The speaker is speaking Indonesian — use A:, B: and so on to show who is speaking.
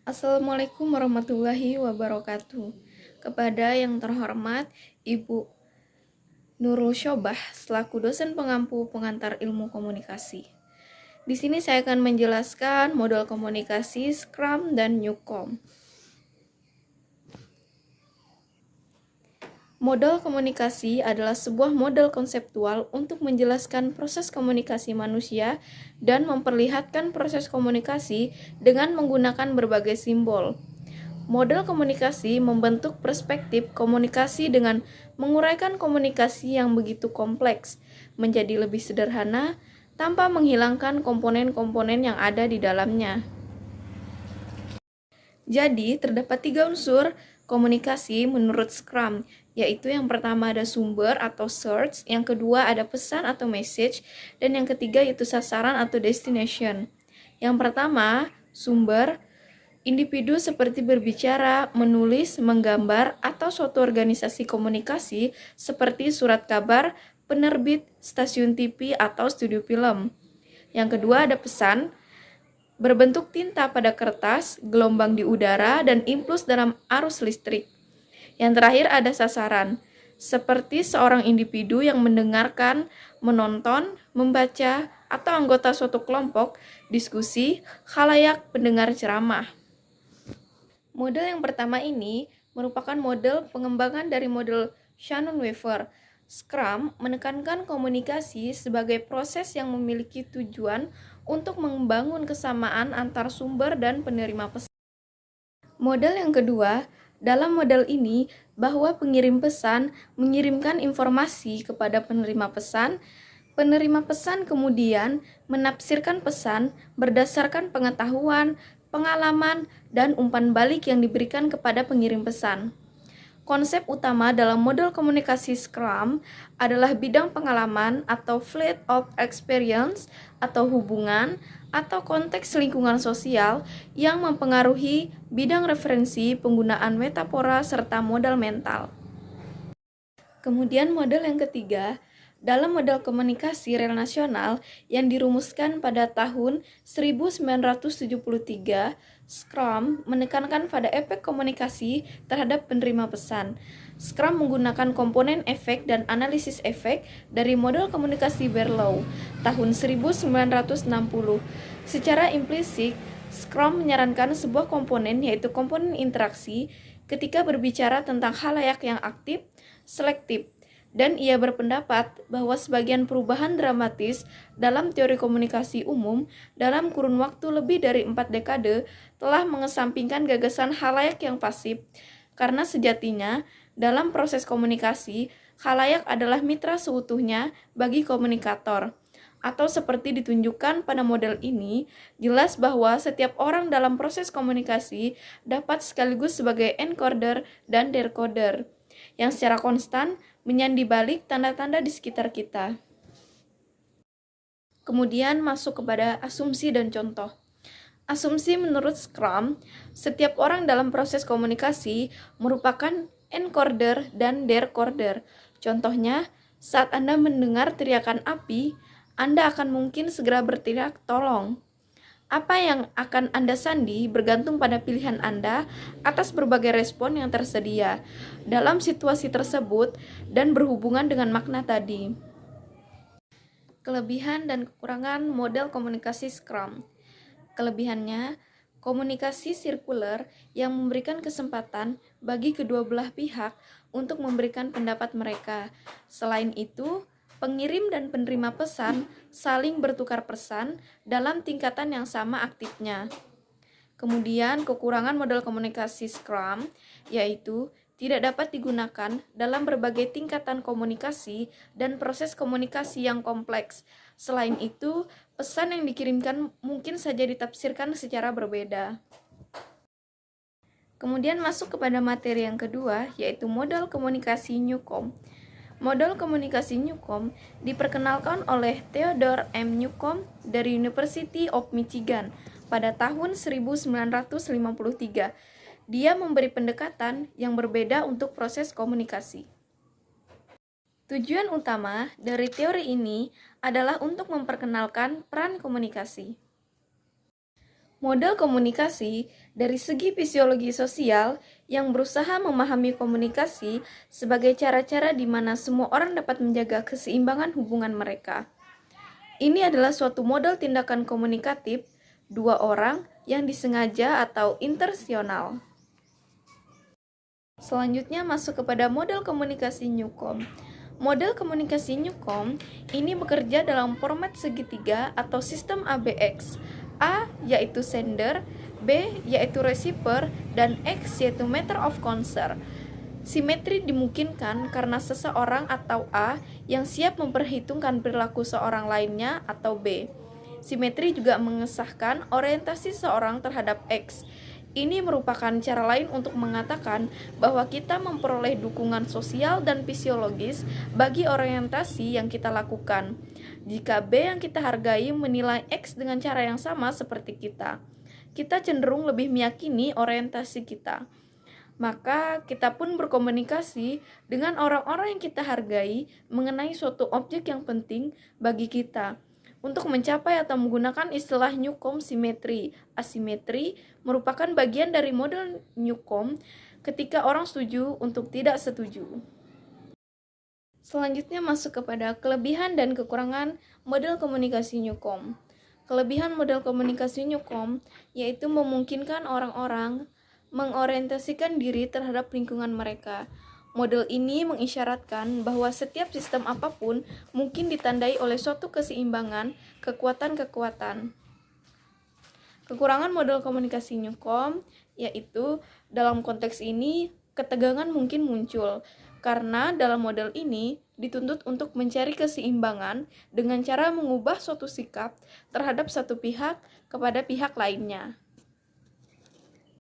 A: Assalamualaikum warahmatullahi wabarakatuh. Kepada yang terhormat Ibu Nurul Syobah selaku dosen pengampu pengantar ilmu komunikasi. Di sini saya akan menjelaskan model komunikasi Scrum dan Newcomb. Model komunikasi adalah sebuah model konseptual untuk menjelaskan proses komunikasi manusia dan memperlihatkan proses komunikasi dengan menggunakan berbagai simbol. Model komunikasi membentuk perspektif komunikasi dengan menguraikan komunikasi yang begitu kompleks menjadi lebih sederhana tanpa menghilangkan komponen-komponen yang ada di dalamnya. Jadi, terdapat 3 unsur komunikasi menurut Scrum, yaitu yang pertama ada sumber atau source, yang kedua ada pesan atau message, dan yang ketiga yaitu sasaran atau destination. Yang pertama, sumber. Individu seperti berbicara, menulis, menggambar, atau suatu organisasi komunikasi seperti surat kabar, penerbit, stasiun TV, atau studio film. Yang kedua ada pesan, berbentuk tinta pada kertas, gelombang di udara, dan impuls dalam arus listrik. Yang terakhir ada sasaran, seperti seorang individu yang mendengarkan, menonton, membaca, atau anggota suatu kelompok, diskusi, khalayak pendengar ceramah. Model yang pertama ini merupakan model pengembangan dari model Shannon-Weaver. Scrum menekankan komunikasi sebagai proses yang memiliki tujuan untuk membangun kesamaan antar sumber dan penerima pesan. Model yang kedua, dalam model ini bahwa pengirim pesan mengirimkan informasi kepada penerima pesan kemudian menafsirkan pesan berdasarkan pengetahuan, pengalaman, dan umpan balik yang diberikan kepada pengirim pesan. Konsep utama dalam model komunikasi Scrum adalah bidang pengalaman atau field of experience atau hubungan atau konteks lingkungan sosial yang mempengaruhi bidang referensi, penggunaan metafora, serta modal mental. Kemudian model yang ketiga, dalam model komunikasi relasional yang dirumuskan pada tahun 1973, Scrum menekankan pada efek komunikasi terhadap penerima pesan. Scrum menggunakan komponen efek dan analisis efek dari model komunikasi Berlow tahun 1960. Secara implisit, Scrum menyarankan sebuah komponen yaitu komponen interaksi ketika berbicara tentang khalayak yang aktif, selektif, dan ia berpendapat bahwa sebagian perubahan dramatis dalam teori komunikasi umum dalam kurun waktu lebih dari 4 dekade telah mengesampingkan gagasan khalayak yang pasif, karena sejatinya dalam proses komunikasi, khalayak adalah mitra seutuhnya bagi komunikator. Atau seperti ditunjukkan pada model ini, jelas bahwa setiap orang dalam proses komunikasi dapat sekaligus sebagai encoder dan decoder, yang secara konstan menyandi balik tanda-tanda di sekitar kita. Kemudian masuk kepada asumsi dan contoh. Asumsi menurut Scrum, setiap orang dalam proses komunikasi merupakan encoder dan decoder. Contohnya, saat Anda mendengar teriakan api, Anda akan mungkin segera berteriak tolong. Apa yang akan Anda sandi bergantung pada pilihan Anda atas berbagai respon yang tersedia dalam situasi tersebut dan berhubungan dengan makna tadi. Kelebihan dan kekurangan model komunikasi Scrum. Kelebihannya, komunikasi sirkuler yang memberikan kesempatan bagi kedua belah pihak untuk memberikan pendapat mereka. Selain itu, pengirim dan penerima pesan saling bertukar pesan dalam tingkatan yang sama aktifnya. Kemudian, kekurangan model komunikasi Scrum yaitu tidak dapat digunakan dalam berbagai tingkatan komunikasi dan proses komunikasi yang kompleks. Selain itu, pesan yang dikirimkan mungkin saja ditafsirkan secara berbeda. Kemudian masuk kepada materi yang kedua, yaitu model komunikasi Newcomb. Model komunikasi Newcomb diperkenalkan oleh Theodore M. Newcomb dari University of Michigan pada tahun 1953. Dia memberi pendekatan yang berbeda untuk proses komunikasi. Tujuan utama dari teori ini adalah untuk memperkenalkan peran komunikasi. Model komunikasi dari segi fisiologi sosial yang berusaha memahami komunikasi sebagai cara-cara di mana semua orang dapat menjaga keseimbangan hubungan mereka. Ini adalah suatu model tindakan komunikatif dua orang yang disengaja atau intensional. Selanjutnya masuk kepada model komunikasi Newcomb. Model komunikasi Newcomb ini bekerja dalam format segitiga atau sistem ABX. A yaitu sender, B yaitu receiver, dan X yaitu matter of concern. Simetri dimungkinkan karena seseorang atau A yang siap memperhitungkan perilaku seorang lainnya atau B. Simetri juga mengesahkan orientasi seorang terhadap X. Ini merupakan cara lain untuk mengatakan bahwa kita memperoleh dukungan sosial dan fisiologis bagi orientasi yang kita lakukan. Jika B yang kita hargai menilai X dengan cara yang sama seperti kita cenderung lebih meyakini orientasi kita. Maka kita pun berkomunikasi dengan orang-orang yang kita hargai mengenai suatu objek yang penting bagi kita. Untuk mencapai atau menggunakan istilah Newcomb simetri, asimetri merupakan bagian dari model Newcomb ketika orang setuju untuk tidak setuju. Selanjutnya masuk kepada kelebihan dan kekurangan model komunikasi Newcomb. Kelebihan model komunikasi Newcomb yaitu memungkinkan orang-orang mengorientasikan diri terhadap lingkungan mereka. Model ini mengisyaratkan bahwa setiap sistem apapun mungkin ditandai oleh suatu keseimbangan, kekuatan-kekuatan. Kekurangan model komunikasi Newcomb yaitu dalam konteks ini ketegangan mungkin muncul karena dalam model ini dituntut untuk mencari keseimbangan dengan cara mengubah suatu sikap terhadap satu pihak kepada pihak lainnya.